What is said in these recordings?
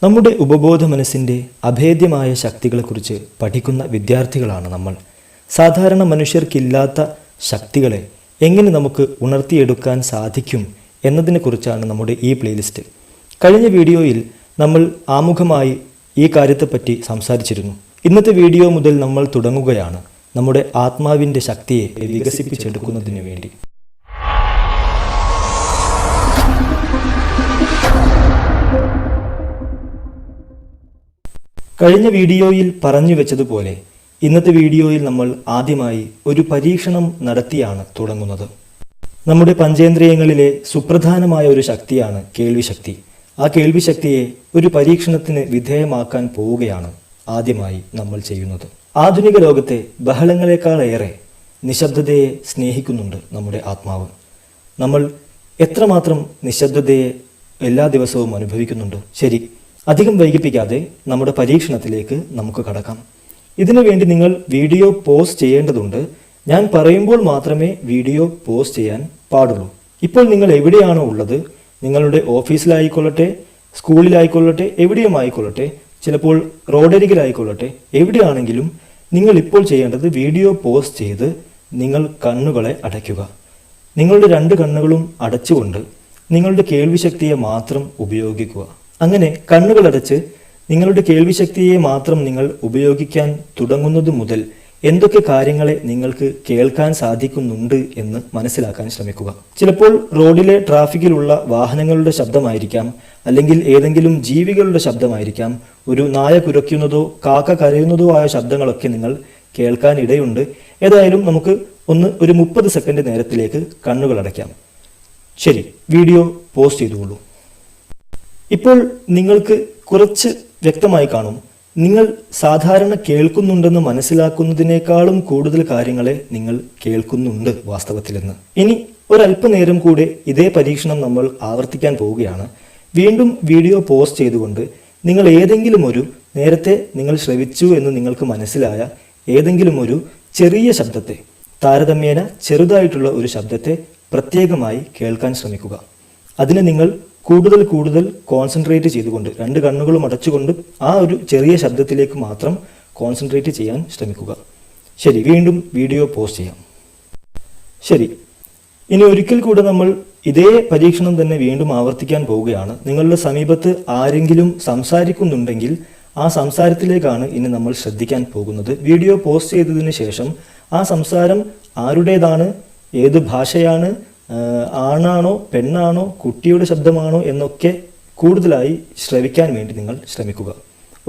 നമ്മുടെ ഉപബോധ മനസ്സിൻ്റെ അഭേദ്യമായ ശക്തികളെക്കുറിച്ച് പഠിക്കുന്ന വിദ്യാർത്ഥികളാണ് നമ്മൾ. സാധാരണ മനുഷ്യർക്കില്ലാത്ത ശക്തികളെ എങ്ങനെ നമുക്ക് ഉണർത്തിയെടുക്കാൻ സാധിക്കും എന്നതിനെക്കുറിച്ചാണ് നമ്മുടെ ഈ പ്ലേലിസ്റ്റ്. കഴിഞ്ഞ വീഡിയോയിൽ നമ്മൾ ആമുഖമായി ഈ കാര്യത്തെപ്പറ്റി സംസാരിച്ചിരുന്നു. ഇന്നത്തെ വീഡിയോ മുതൽ നമ്മൾ തുടങ്ങുകയാണ് നമ്മുടെ ആത്മാവിൻ്റെ ശക്തിയെ വികസിപ്പിച്ചെടുക്കുന്നതിന് വേണ്ടി. കഴിഞ്ഞ വീഡിയോയിൽ പറഞ്ഞു വെച്ചതുപോലെ ഇന്നത്തെ വീഡിയോയിൽ നമ്മൾ ആദ്യമായി ഒരു പരീക്ഷണം നടത്തിയാണ് തുടങ്ങുന്നത്. നമ്മുടെ പഞ്ചേന്ദ്രിയങ്ങളിലെ സുപ്രധാനമായ ഒരു ശക്തിയാണ് കേൾവിശക്തി. ആ കേൾവിശക്തിയെ ഒരു പരീക്ഷണത്തിന് വിധേയമാക്കാൻ പോവുകയാണ് ആദ്യമായി നമ്മൾ ചെയ്യുന്നത്. ആധുനിക ലോകത്തെ ബഹളങ്ങളെക്കാളേറെ നിശബ്ദതയെ സ്നേഹിക്കുന്നുണ്ട് നമ്മുടെ ആത്മാവ്. നമ്മൾ എത്രമാത്രം നിശബ്ദതയെ എല്ലാ ദിവസവും അനുഭവിക്കുന്നുണ്ട്? ശരി, അധികം വൈകിപ്പിക്കാതെ നമ്മുടെ പരീക്ഷണത്തിലേക്ക് നമുക്ക് കടക്കാം. ഇതിനുവേണ്ടി നിങ്ങൾ വീഡിയോ പോസ് ചെയ്യേണ്ടതുണ്ട്. ഞാൻ പറയുമ്പോൾ മാത്രമേ വീഡിയോ പോസ് ചെയ്യാൻ പാടുള്ളൂ. ഇപ്പോൾ നിങ്ങൾ എവിടെയാണോ ഉള്ളത്, നിങ്ങളുടെ ഓഫീസിലായിക്കൊള്ളട്ടെ, സ്കൂളിലായിക്കൊള്ളട്ടെ, എവിടെയുമായിക്കൊള്ളട്ടെ, ചിലപ്പോൾ റോഡരികിലായിക്കൊള്ളട്ടെ, എവിടെയാണെങ്കിലും നിങ്ങൾ ഇപ്പോൾ ചെയ്യേണ്ടത് വീഡിയോ പോസ് ചെയ്ത് നിങ്ങൾ കണ്ണുകളെ അടയ്ക്കുക. നിങ്ങളുടെ രണ്ട് കണ്ണുകളും അടച്ചുകൊണ്ട് നിങ്ങളുടെ കേൾവിശക്തിയെ മാത്രം ഉപയോഗിക്കുക. അങ്ങനെ കണ്ണുകളടച്ച് നിങ്ങളുടെ കേൾവിശക്തിയെ മാത്രം നിങ്ങൾ ഉപയോഗിക്കാൻ തുടങ്ങുന്നത് മുതൽ എന്തൊക്കെ കാര്യങ്ങളെ നിങ്ങൾക്ക് കേൾക്കാൻ സാധിക്കുന്നുണ്ട് എന്ന് മനസ്സിലാക്കാൻ ശ്രമിക്കുക. ചിലപ്പോൾ റോഡിലെ ട്രാഫിക്കിലുള്ള വാഹനങ്ങളുടെ ശബ്ദമായിരിക്കാം, അല്ലെങ്കിൽ ഏതെങ്കിലും ജീവികളുടെ ശബ്ദമായിരിക്കാം, ഒരു നായ കുരയ്ക്കുന്നതോ കാക്ക കരയുന്നതോ ആയ ശബ്ദങ്ങളൊക്കെ നിങ്ങൾ കേൾക്കാൻ ഇടയുണ്ട്. ഏതായാലും നമുക്ക് ഒരു 30 സെക്കൻഡ് നേരത്തിലേക്ക് കണ്ണുകൾ അടയ്ക്കാം. ശരി, വീഡിയോ പോസ്റ്റ് ചെയ്തുകൊള്ളൂ. ഇപ്പോൾ നിങ്ങൾക്ക് കുറച്ച് വ്യക്തമായി കാണും, നിങ്ങൾ സാധാരണ കേൾക്കുന്നുണ്ടെന്ന് മനസ്സിലാക്കുന്നതിനേക്കാളും കൂടുതൽ കാര്യങ്ങളെ നിങ്ങൾ കേൾക്കുന്നുണ്ട് വാസ്തവത്തിലെന്ന്. ഇനി ഒരല്പനേരം കൂടെ ഇതേ പരീക്ഷണം നമ്മൾ ആവർത്തിക്കാൻ പോവുകയാണ്. വീണ്ടും വീഡിയോ പോസ്റ്റ് ചെയ്തുകൊണ്ട് നിങ്ങൾ ഏതെങ്കിലും ഒരു നേരത്തെ നിങ്ങൾ ശ്രവിച്ചു എന്ന് നിങ്ങൾക്ക് മനസ്സിലായ ഏതെങ്കിലും ഒരു ചെറിയ ശബ്ദത്തെ, താരതമ്യേന ചെറുതായിട്ടുള്ള ഒരു ശബ്ദത്തെ പ്രത്യേകമായി കേൾക്കാൻ ശ്രമിക്കുക. അതിനെ നിങ്ങൾ കൂടുതൽ കോൺസെൻട്രേറ്റ് ചെയ്തുകൊണ്ട്, രണ്ട് കണ്ണുകളും അടച്ചുകൊണ്ട് ആ ഒരു ചെറിയ ശബ്ദത്തിലേക്ക് മാത്രം കോൺസെൻട്രേറ്റ് ചെയ്യാൻ ശ്രമിക്കുക. ശരി, വീണ്ടും വീഡിയോ പോസ്റ്റ് ചെയ്യാം. ശരി, ഇനി ഒരിക്കൽ കൂടെ നമ്മൾ ഇതേ പരീക്ഷണം തന്നെ വീണ്ടും ആവർത്തിക്കാൻ പോവുകയാണ്. നിങ്ങളുടെ സമീപത്ത് ആരെങ്കിലും സംസാരിക്കുന്നുണ്ടെങ്കിൽ ആ സംസാരത്തിലേക്കാണ് ഇനി നമ്മൾ ശ്രദ്ധിക്കാൻ പോകുന്നത്. വീഡിയോ പോസ്റ്റ് ചെയ്തതിന് ശേഷം ആ സംസാരം ആരുടേതാണ്, ഏത് ഭാഷയാണ്, ആണാണോ പെണ്ണാണോ കുട്ടിയുടെ ശബ്ദമാണോ എന്നൊക്കെ കൂടുതലായി ശ്രവിക്കാൻ വേണ്ടി നിങ്ങൾ ശ്രമിക്കുക.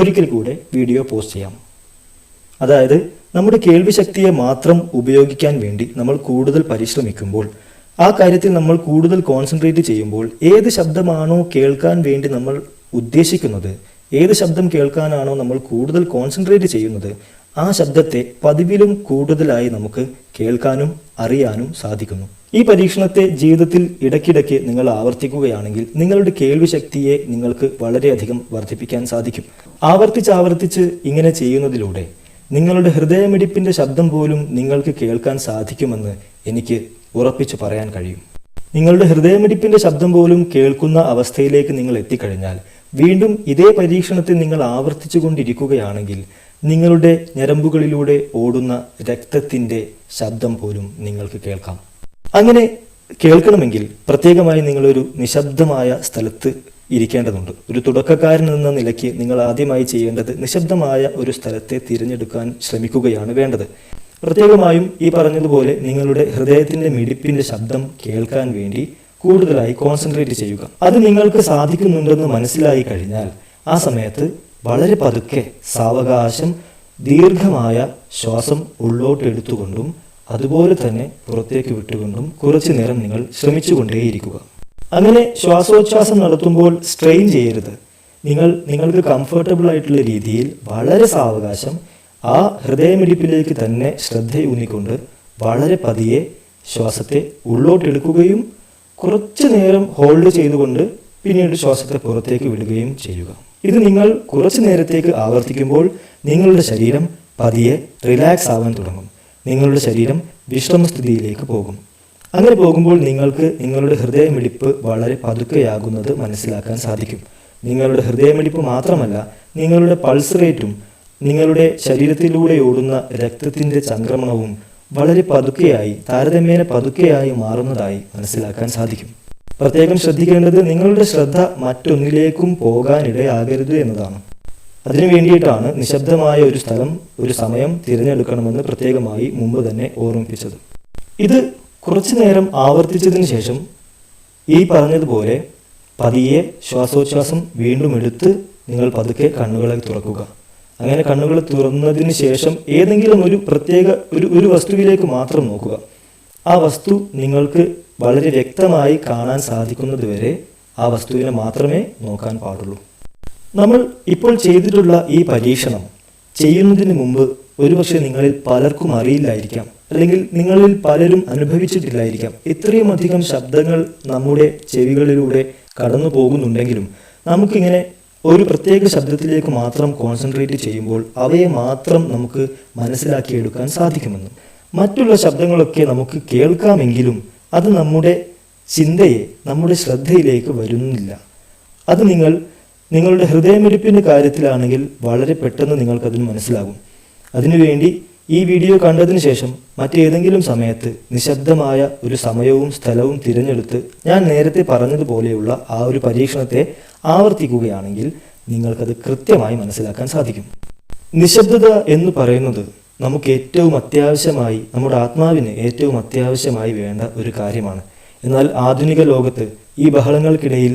ഒരിക്കൽ കൂടെ വീഡിയോ പോസ്റ്റ് ചെയ്യാം. അതായത് നമ്മുടെ കേൾവിശക്തിയെ മാത്രം ഉപയോഗിക്കാൻ വേണ്ടി നമ്മൾ കൂടുതൽ പരിശ്രമിക്കുമ്പോൾ, ആ കാര്യത്തിൽ നമ്മൾ കൂടുതൽ കോൺസെൻട്രേറ്റ് ചെയ്യുമ്പോൾ, ഏത് ശബ്ദമാണോ കേൾക്കാൻ വേണ്ടി നമ്മൾ ഉദ്ദേശിക്കുന്നത്, ഏത് ശബ്ദം കേൾക്കാനാണോ നമ്മൾ കൂടുതൽ കോൺസെൻട്രേറ്റ് ചെയ്യുന്നത്, ആ ശബ്ദത്തെ പതിവിലും കൂടുതലായി നമുക്ക് കേൾക്കാനും അറിയാനും സാധിക്കുന്നു. ഈ പരീക്ഷണത്തെ ജീവിതത്തിൽ ഇടയ്ക്കിടയ്ക്ക് നിങ്ങൾ ആവർത്തിക്കുകയാണെങ്കിൽ നിങ്ങളുടെ കേൾവിശക്തിയെ നിങ്ങൾക്ക് വളരെയധികം വർദ്ധിപ്പിക്കാൻ സാധിക്കും. ആവർത്തിച്ച് ഇങ്ങനെ ചെയ്യുന്നതിലൂടെ നിങ്ങളുടെ ഹൃദയമിടിപ്പിന്റെ ശബ്ദം പോലും നിങ്ങൾക്ക് കേൾക്കാൻ സാധിക്കുമെന്ന് എനിക്ക് ഉറപ്പിച്ചു പറയാൻ കഴിയും. നിങ്ങളുടെ ഹൃദയമിടിപ്പിന്റെ ശബ്ദം പോലും കേൾക്കുന്ന അവസ്ഥയിലേക്ക് നിങ്ങൾ എത്തിക്കഴിഞ്ഞാൽ വീണ്ടും ഇതേ പരീക്ഷണത്തെ നിങ്ങൾ ആവർത്തിച്ചു കൊണ്ടിരിക്കുകയാണെങ്കിൽ നിങ്ങളുടെ ഞരമ്പുകളിലൂടെ ഓടുന്ന രക്തത്തിന്റെ ശബ്ദം പോലും നിങ്ങൾക്ക് കേൾക്കാം. അങ്ങനെ കേൾക്കണമെങ്കിൽ പ്രത്യേകമായി നിങ്ങളൊരു നിശബ്ദമായ സ്ഥലത്ത് ഇരിക്കേണ്ടതുണ്ട്. ഒരു തുടക്കക്കാരൻ എന്ന നിലയ്ക്ക് നിങ്ങൾ ആദ്യമായി ചെയ്യേണ്ടത് നിശബ്ദമായ ഒരു സ്ഥലത്തെ തിരഞ്ഞെടുക്കാൻ ശ്രമിക്കുകയാണ് വേണ്ടത്. പ്രത്യേകമായും ഈ പറഞ്ഞതുപോലെ നിങ്ങളുടെ ഹൃദയത്തിന്റെ മിടിപ്പിന്റെ ശബ്ദം കേൾക്കാൻ വേണ്ടി കൂടുതലായി കോൺസെൻട്രേറ്റ് ചെയ്യുക. അത് നിങ്ങൾക്ക് സാധിക്കുന്നുണ്ടെന്ന് മനസ്സിലായി കഴിഞ്ഞാൽ ആ സമയത്ത് വളരെ പതുക്കെ സാവകാശം ദീർഘമായ ശ്വാസം ഉള്ളോട്ട് എടുത്തുകൊണ്ടും അതുപോലെ തന്നെ പുറത്തേക്ക് വിട്ടുകൊണ്ടും കുറച്ചു നേരം നിങ്ങൾ ശ്രമിച്ചുകൊണ്ടേയിരിക്കുക. അങ്ങനെ ശ്വാസോച്ഛ്വാസം നടത്തുമ്പോൾ സ്ട്രെയിൻ ചെയ്യരുത്. നിങ്ങൾക്ക് കംഫർട്ടബിൾ ആയിട്ടുള്ള രീതിയിൽ വളരെ സാവകാശം ആ ഹൃദയമിടിപ്പിലേക്ക് തന്നെ ശ്രദ്ധയൂന്നിക്കൊണ്ട് വളരെ പതിയെ ശ്വാസത്തെ ഉള്ളോട്ടെടുക്കുകയും കുറച്ചു നേരം ഹോൾഡ് ചെയ്തുകൊണ്ട് പിന്നീട് ശ്വാസത്തെ പുറത്തേക്ക് വിടുകയും ചെയ്യുക. ഇത് നിങ്ങൾ കുറച്ചു നേരത്തേക്ക് ആവർത്തിക്കുമ്പോൾ നിങ്ങളുടെ ശരീരം പതിയെ റിലാക്സ് ആവാൻ തുടങ്ങും. നിങ്ങളുടെ ശരീരം വിശ്രമസ്ഥിതിയിലേക്ക് പോകും. അങ്ങനെ പോകുമ്പോൾ നിങ്ങൾക്ക് നിങ്ങളുടെ ഹൃദയമിടിപ്പ് വളരെ പതുക്കെയാകുന്നത് മനസ്സിലാക്കാൻ സാധിക്കും. നിങ്ങളുടെ ഹൃദയമിടിപ്പ് മാത്രമല്ല, നിങ്ങളുടെ പൾസ് റേറ്റും നിങ്ങളുടെ ശരീരത്തിലൂടെ ഓടുന്ന രക്തത്തിൻ്റെ ചംക്രമണവും വളരെ പതുക്കെയായി, താരതമ്യേന പതുക്കെയായി മാറുന്നതായി മനസ്സിലാക്കാൻ സാധിക്കും. പ്രത്യേകം ശ്രദ്ധിക്കേണ്ടത് നിങ്ങളുടെ ശ്രദ്ധ മറ്റൊന്നിലേക്കും പോകാനിടയാകരുത് എന്നതാണ്. അതിനു വേണ്ടിയിട്ടാണ് നിശബ്ദമായ ഒരു സ്ഥലം, ഒരു സമയം തിരഞ്ഞെടുക്കണമെന്ന് പ്രത്യേകമായി മുമ്പ് തന്നെ ഓർമ്മിപ്പിച്ചത്. ഇത് കുറച്ചു നേരം ആവർത്തിച്ചതിന് ശേഷം ഈ പറഞ്ഞതുപോലെ പതിയെ ശ്വാസോച്ഛ്വാസം വീണ്ടും എടുത്ത് നിങ്ങൾ പതുക്കെ കണ്ണുകളെ തുറക്കുക. അങ്ങനെ കണ്ണുകൾ തുറന്നതിന് ശേഷം ഏതെങ്കിലും ഒരു പ്രത്യേക ഒരു വസ്തുവിലേക്ക് മാത്രം നോക്കുക. ആ വസ്തു നിങ്ങൾക്ക് വളരെ വ്യക്തമായി കാണാൻ സാധിക്കുന്നതുവരെ ആ വസ്തുവിനെ മാത്രമേ നോക്കാൻ പാടുള്ളൂ. നമ്മൾ ഇപ്പോൾ ചെയ്തിട്ടുള്ള ഈ പരീക്ഷണം ചെയ്യുന്നതിന് മുമ്പ് ഒരുപക്ഷെ നിങ്ങളിൽ പലർക്കും അറിയില്ലായിരിക്കാം, അല്ലെങ്കിൽ നിങ്ങളിൽ പലരും അനുഭവിച്ചിട്ടില്ലായിരിക്കാം. ഇത്രയും അധികം ശബ്ദങ്ങൾ നമ്മുടെ ചെവികളിലൂടെ കടന്നു പോകുന്നുണ്ടെങ്കിലും നമുക്കിങ്ങനെ ഒരു പ്രത്യേക ശബ്ദത്തിലേക്ക് മാത്രം കോൺസെൻട്രേറ്റ് ചെയ്യുമ്പോൾ അവയെ മാത്രം നമുക്ക് മനസ്സിലാക്കിയെടുക്കാൻ സാധിക്കുമെന്നും, മറ്റുള്ള ശബ്ദങ്ങളൊക്കെ നമുക്ക് കേൾക്കാമെങ്കിലും അത് നമ്മുടെ ചിന്തയെ, നമ്മുടെ ശ്രദ്ധയിലേക്ക് വരുന്നില്ല. അത് നിങ്ങളുടെ ഹൃദയമിടിപ്പിൻ്റെ കാര്യത്തിലാണെങ്കിൽ വളരെ പെട്ടെന്ന് നിങ്ങൾക്കതിന് മനസ്സിലാകും. അതിനുവേണ്ടി ഈ വീഡിയോ കണ്ടതിന് ശേഷം മറ്റേതെങ്കിലും സമയത്ത് നിശബ്ദമായ ഒരു സമയവും സ്ഥലവും തിരഞ്ഞെടുത്ത് ഞാൻ നേരത്തെ പറഞ്ഞതുപോലെയുള്ള ആ ഒരു പരീക്ഷണത്തെ ആവർത്തിക്കുകയാണെങ്കിൽ നിങ്ങൾക്കത് കൃത്യമായി മനസ്സിലാക്കാൻ സാധിക്കും. നിശബ്ദത എന്ന് പറയുന്നത് നമുക്ക് ഏറ്റവും അത്യാവശ്യമായി, നമ്മുടെ ആത്മാവിന് ഏറ്റവും അത്യാവശ്യമായി വേണ്ട ഒരു കാര്യമാണ്. എന്നാൽ ആധുനിക ലോകത്ത് ഈ ബഹളങ്ങൾക്കിടയിൽ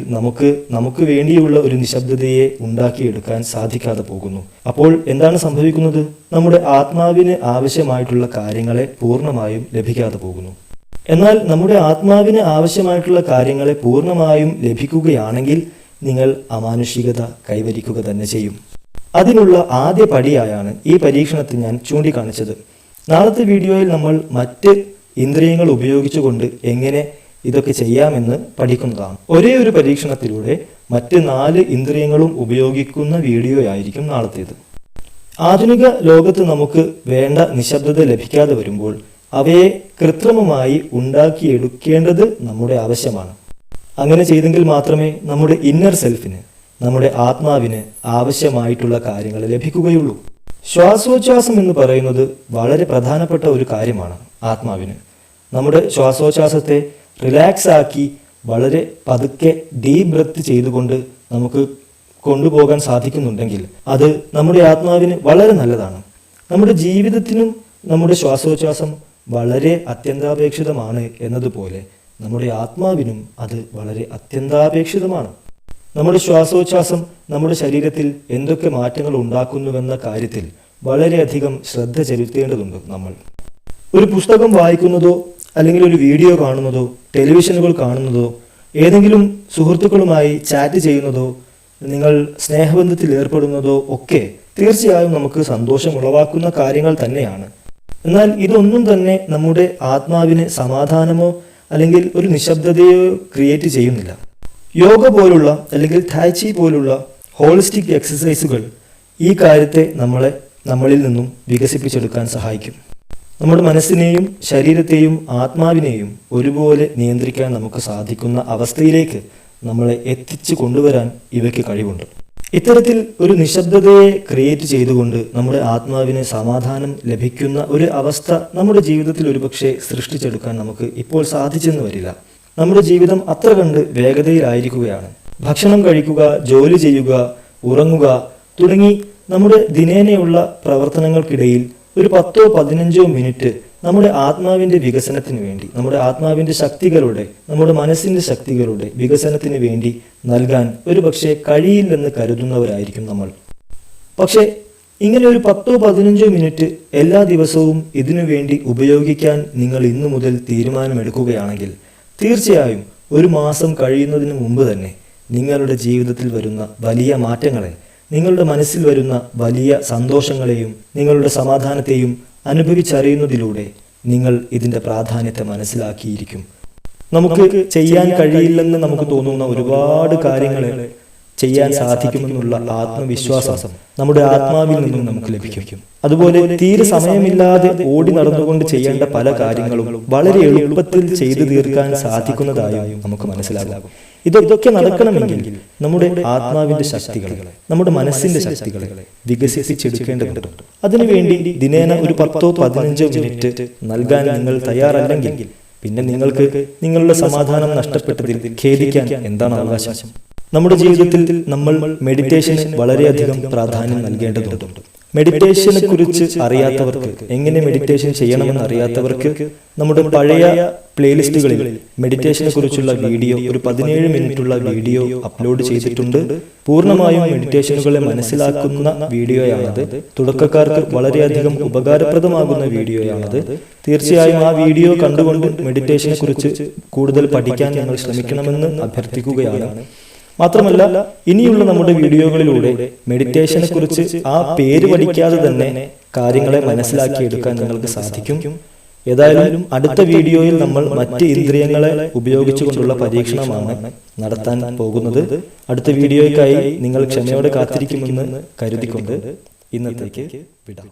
നമുക്ക് വേണ്ടിയുള്ള ഒരു നിശബ്ദതയെ ഉണ്ടാക്കിയെടുക്കാൻ സാധിക്കാതെ പോകുന്നു. അപ്പോൾ എന്താണ് സംഭവിക്കുന്നത്? നമ്മുടെ ആത്മാവിന് ആവശ്യമായിട്ടുള്ള കാര്യങ്ങളെ പൂർണ്ണമായും ലഭിക്കാതെ പോകുന്നു. എന്നാൽ നമ്മുടെ ആത്മാവിന് ആവശ്യമായിട്ടുള്ള കാര്യങ്ങളെ പൂർണ്ണമായും ലഭിക്കുകയാണെങ്കിൽ നിങ്ങൾ അമാനുഷികത കൈവരിക്കുക തന്നെ ചെയ്യും. അതിനുള്ള ആദ്യ പടിയായാണ് ഈ പരീക്ഷണത്തിൽ ഞാൻ ചൂണ്ടിക്കാണിച്ചത്. നാളത്തെ വീഡിയോയിൽ നമ്മൾ മറ്റ് ഇന്ദ്രിയങ്ങൾ ഉപയോഗിച്ചുകൊണ്ട് എങ്ങനെ ഇതൊക്കെ ചെയ്യാമെന്ന് പഠിക്കുന്നതാണ്. ഒരേ ഒരു പരീക്ഷണത്തിലൂടെ മറ്റ് 4 ഇന്ദ്രിയങ്ങളും ഉപയോഗിക്കുന്ന വീഡിയോയായിരിക്കും നാളത്തേത്. ആധുനിക ലോകത്ത് നമുക്ക് വേണ്ട നിശബ്ദത ലഭിക്കാതെ വരുമ്പോൾ അവയെ കൃത്രിമമായി ഉണ്ടാക്കിയെടുക്കേണ്ടത് നമ്മുടെ ആവശ്യമാണ്. അങ്ങനെ ചെയ്തെങ്കിൽ മാത്രമേ നമ്മുടെ ഇന്നർ സെൽഫിന്, നമ്മുടെ ആത്മാവിന് ആവശ്യമായിട്ടുള്ള കാര്യങ്ങൾ ലഭിക്കുകയുള്ളൂ. ശ്വാസോച്ഛ്വാസം എന്ന് പറയുന്നത് വളരെ പ്രധാനപ്പെട്ട ഒരു കാര്യമാണ് ആത്മാവിന്. നമ്മുടെ ശ്വാസോച്ഛ്വാസത്തെ റിലാക്സ് ആക്കി വളരെ പതുക്കെ ഡീപ് ബ്രെത്ത് ചെയ്തുകൊണ്ട് നമുക്ക് കൊണ്ടുപോകാൻ സാധിക്കുന്നുണ്ടെങ്കിൽ അത് നമ്മുടെ ആത്മാവിന് വളരെ നല്ലതാണ്. നമ്മുടെ ജീവിതത്തിനും നമ്മുടെ ശ്വാസോച്ഛ്വാസം വളരെ അത്യന്താപേക്ഷിതമാണ് എന്നതുപോലെ നമ്മുടെ ആത്മാവിനും അത് വളരെ അത്യന്താപേക്ഷിതമാണ്. നമ്മുടെ ശ്വാസോച്ഛ്വാസം നമ്മുടെ ശരീരത്തിൽ എന്തൊക്കെ മാറ്റങ്ങൾ ഉണ്ടാക്കുന്നുവെന്ന കാര്യത്തിൽ വളരെയധികം ശ്രദ്ധ ചെലുത്തേണ്ടതുണ്ട്. നമ്മൾ ഒരു പുസ്തകം വായിക്കുന്നതോ അല്ലെങ്കിൽ ഒരു വീഡിയോ കാണുന്നതോ ടെലിവിഷനുകൾ കാണുന്നതോ ഏതെങ്കിലും സുഹൃത്തുക്കളുമായി ചാറ്റ് ചെയ്യുന്നതോ നിങ്ങൾ സ്നേഹബന്ധത്തിൽ ഏർപ്പെടുന്നതോ ഒക്കെ തീർച്ചയായും നമുക്ക് സന്തോഷം ഉളവാക്കുന്ന കാര്യങ്ങൾ തന്നെയാണ്. എന്നാൽ ഇതൊന്നും തന്നെ നമ്മുടെ ആത്മാവിന് സമാധാനമോ അല്ലെങ്കിൽ ഒരു നിശബ്ദതയോ ക്രിയേറ്റ് ചെയ്യുന്നില്ല. യോഗ പോലുള്ള അല്ലെങ്കിൽ തായ്ചി പോലുള്ള ഹോളിസ്റ്റിക് എക്സസൈസുകൾ ഈ കാര്യത്തെ നമ്മളിൽ നിന്നും വികസിപ്പിച്ചെടുക്കാൻ സഹായിക്കും. നമ്മുടെ മനസ്സിനെയും ശരീരത്തെയും ആത്മാവിനെയും ഒരുപോലെ നിയന്ത്രിക്കാൻ നമുക്ക് സാധിക്കുന്ന അവസ്ഥയിലേക്ക് നമ്മളെ എത്തിച്ചു കൊണ്ടുവരാൻ ഇവയ്ക്ക് കഴിവുണ്ട്. ഇത്തരത്തിൽ ഒരു നിശബ്ദതയെ ക്രിയേറ്റ് ചെയ്തുകൊണ്ട് നമ്മുടെ ആത്മാവിന് സമാധാനം ലഭിക്കുന്ന ഒരു അവസ്ഥ നമ്മുടെ ജീവിതത്തിൽ ഒരുപക്ഷെ സൃഷ്ടിച്ചെടുക്കാൻ നമുക്ക് ഇപ്പോൾ സാധിച്ചെന്ന് വരില്ല. നമ്മുടെ ജീവിതം അത്ര കണ്ട് വേഗതയിലായിരിക്കുകയാണ്. ഭക്ഷണം കഴിക്കുക, ജോലി ചെയ്യുക, ഉറങ്ങുക തുടങ്ങി നമ്മുടെ ദിനേനയുള്ള പ്രവർത്തനങ്ങൾക്കിടയിൽ ഒരു 10-15 മിനിറ്റ് നമ്മുടെ ആത്മാവിൻ്റെ വികസനത്തിന് വേണ്ടി, നമ്മുടെ ആത്മാവിൻ്റെ ശക്തികളുടെ, നമ്മുടെ മനസ്സിൻ്റെ ശക്തികളുടെ വികസനത്തിന് വേണ്ടി നൽകാൻ ഒരുപക്ഷെ കഴിയില്ലെന്ന് കരുതുന്നവരായിരിക്കും നമ്മൾ. പക്ഷേ ഇങ്ങനെ ഒരു 10-15 മിനിറ്റ് എല്ലാ ദിവസവും ഇതിനു വേണ്ടി ഉപയോഗിക്കാൻ നിങ്ങൾ ഇന്നു മുതൽ തീരുമാനമെടുക്കുകയാണെങ്കിൽ തീർച്ചയായും ഒരു മാസം കഴിയുന്നതിന് മുമ്പ് തന്നെ നിങ്ങളുടെ ജീവിതത്തിൽ വരുന്ന വലിയ മാറ്റങ്ങളെ, നിങ്ങളുടെ മനസ്സിൽ വരുന്ന വലിയ സന്തോഷങ്ങളെയും നിങ്ങളുടെ സമാധാനത്തെയും അനുഭവിച്ചറിയുന്നതിലൂടെ നിങ്ങൾ ഇതിൻ്റെ പ്രാധാന്യത്തെ മനസ്സിലാക്കിയിരിക്കും. നമുക്ക് ചെയ്യാൻ കഴിയില്ലെന്ന് നമുക്ക് തോന്നുന്ന ഒരുപാട് കാര്യങ്ങളെ ചെയ്യാൻ സാധിക്കുമെന്നുള്ള ആത്മവിശ്വാസം നമ്മുടെ ആത്മാവിൽ നിന്നും നമുക്ക് ലഭിക്കും. അതുപോലെ തീരെ സമയമില്ലാതെ ഓടി നടന്നുകൊണ്ട് ചെയ്യേണ്ട പല കാര്യങ്ങളും വളരെ എളുപ്പത്തിൽ ചെയ്തു തീർക്കാൻ സാധിക്കുന്നതായും നമുക്ക് മനസ്സിലാകും. ഇതൊക്കെ നടക്കണമെങ്കിൽ നമ്മുടെ ആത്മാവിന്റെ ശക്തികളെ, നമ്മുടെ മനസ്സിന്റെ ശക്തികളെ വികസിപ്പിച്ചെടുക്കേണ്ടതുണ്ട്. അതിനുവേണ്ടി ദിനേന ഒരു 10-15 മിനിറ്റ് നൽകാൻ നിങ്ങൾ തയ്യാറല്ലെങ്കിൽ പിന്നെ നിങ്ങൾക്ക് നിങ്ങളുടെ സമാധാനം നഷ്ടപ്പെട്ടതിൽ ഖേദിക്കാൻ എന്താണ് അവകാശം? നമ്മുടെ ജീവിതത്തിൽ നമ്മൾ മെഡിറ്റേഷന് വളരെയധികം പ്രാധാന്യം നൽകേണ്ടതുണ്ട്. മെഡിറ്റേഷനെ കുറിച്ച് അറിയാത്തവർക്ക്, എങ്ങനെ മെഡിറ്റേഷൻ ചെയ്യണമെന്ന് അറിയാത്തവർക്ക് നമ്മുടെ പഴയ പ്ലേലിസ്റ്റുകളിൽ മെഡിറ്റേഷനെ കുറിച്ചുള്ള വീഡിയോ, ഒരു 17 മിനിറ്റുള്ള വീഡിയോ അപ്ലോഡ് ചെയ്തിട്ടുണ്ട്. പൂർണ്ണമായും മെഡിറ്റേഷനുകളെ മനസ്സിലാക്കുന്ന വീഡിയോയാണത്. തുടക്കക്കാർക്ക് വളരെയധികം ഉപകാരപ്രദമാകുന്ന വീഡിയോയാണത്. തീർച്ചയായും ആ വീഡിയോ കണ്ടുകൊണ്ട് മെഡിറ്റേഷനെ കുറിച്ച് കൂടുതൽ പഠിക്കാൻ നിങ്ങൾ ശ്രമിക്കണമെന്ന് അഭ്യർത്ഥിക്കുകയാണ്. മാത്രമല്ല, ഇനിയുള്ള നമ്മുടെ വീഡിയോകളിലൂടെ മെഡിറ്റേഷനെ കുറിച്ച് ആ പേര് പഠിക്കാതെ തന്നെ കാര്യങ്ങളെ മനസ്സിലാക്കിയെടുക്കാൻ നിങ്ങൾക്ക് സാധിക്കും. ഏതായാലും അടുത്ത വീഡിയോയിൽ നമ്മൾ മറ്റ് ഇന്ദ്രിയങ്ങളെ ഉപയോഗിച്ചുകൊണ്ടുള്ള പരീക്ഷണമാണ് നടത്താൻ പോകുന്നത്. അടുത്ത വീഡിയോയ്ക്കായി നിങ്ങൾ ക്ഷമയോടെ കാത്തിരിക്കുമെന്ന് കരുതിക്കൊണ്ട് ഇന്നത്തേക്ക് വിടാം.